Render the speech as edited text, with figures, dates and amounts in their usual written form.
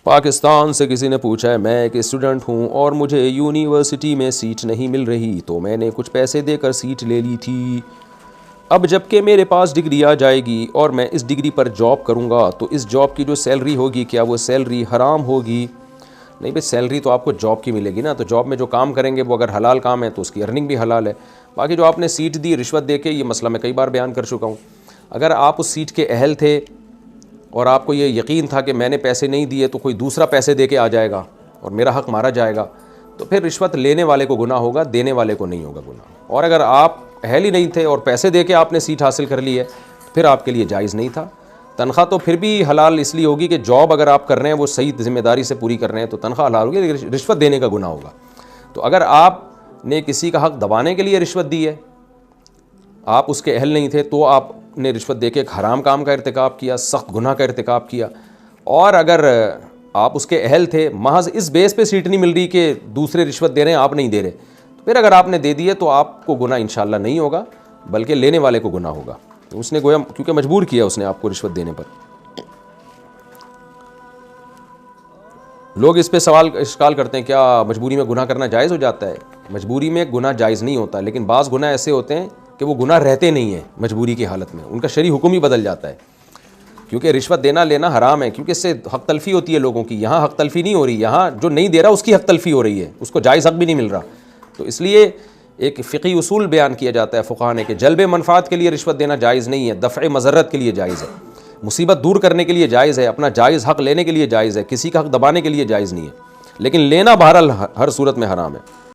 पाकिस्तान से किसी ने पूछा है, मैं एक स्टूडेंट हूँ और मुझे यूनिवर्सिटी में सीट नहीं मिल रही, तो मैंने कुछ पैसे देकर सीट ले ली थी। अब जबकि मेरे पास डिग्री आ जाएगी और मैं इस डिग्री पर जॉब करूँगा, तो इस जॉब की जो सैलरी होगी, क्या वो सैलरी हराम होगी? नहीं भाई, सैलरी तो आपको जॉब की मिलेगी ना। तो जॉब में जो काम करेंगे वो अगर हलाल काम है तो उसकी अर्निंग भी हलाल है। बाकी जो आपने सीट दी रिश्वत दे के, ये मसला मैं कई बार बयान कर चुका हूँ। अगर आप उस सीट के अहल थे और आपको ये यकीन था कि मैंने पैसे नहीं दिए तो कोई दूसरा पैसे दे के आ जाएगा और मेरा हक़ मारा जाएगा, तो फिर रिश्वत लेने वाले को गुनाह होगा, देने वाले को नहीं होगा गुनाह। और अगर आप अहल ही नहीं थे और पैसे दे के आपने सीट हासिल कर ली है, फिर आपके लिए जायज़ नहीं था। तनख्वाह तो फिर भी हलाल इसलिए होगी कि जॉब अगर आप कर रहे हैं वो सही ज़िम्मेदारी से पूरी कर रहे हैं, तो तनख्वाह हलाल होगी, लेकिन रिश्वत देने का गुनाह होगा। तो अगर आपने किसी का हक़ दबाने के लिए रिश्वत दी है, आप उसके अहल नहीं थे, तो आपने रिश्वत देके एक हराम काम का इर्तिकाब किया, सख्त गुनाह का इर्तिकाब किया। और अगर आप उसके अहल थे, महज इस बेस पे सीट नहीं मिल रही कि दूसरे रिश्वत दे रहे हैं, आप नहीं दे रहे, तो फिर अगर आपने दे दी है तो आपको गुनाह इंशाअल्लाह नहीं होगा, बल्कि लेने वाले को गुनाह होगा। तो उसने गोया क्योंकि मजबूर किया उसने आपको रिश्वत देने पर। लोग इस पे सवाल इश्काल करते हैं, क्या मजबूरी में गुनाह करना जायज़ हो जाता है? मजबूरी में गुनाह जायज़ नहीं होता, लेकिन बाज़ गुनाह ऐसे होते हैं कि वो गुनाह रहते नहीं हैं मजबूरी की हालत में, उनका शरई हुक्म ही बदल जाता है। क्योंकि रिश्वत देना लेना हराम है, क्योंकि इससे हक़ तलफ़ी होती है लोगों की। यहाँ हक़ तलफ़ी नहीं हो रही, यहाँ जो नहीं दे रहा उसकी हक़ तलफ़ी हो रही है, उसको जायज़ हक़ भी नहीं मिल रहा। तो इसलिए एक फ़िक़ही उसूल बयान किया जाता है फ़ुक़हा ने कि जल्ब मनफ़ात के लिए रिश्वत देना जायज़ नहीं है, दफ़अ मज़र्रत के लिए जायज़ है, मुसीबत दूर करने के लिए जायज़ है, अपना जायज़ हक़ लेने के लिए जायज़ है, किसी का हक़ दबाने के लिए जायज़ नहीं है। लेकिन लेना बहरहाल हर सूरत में हराम है।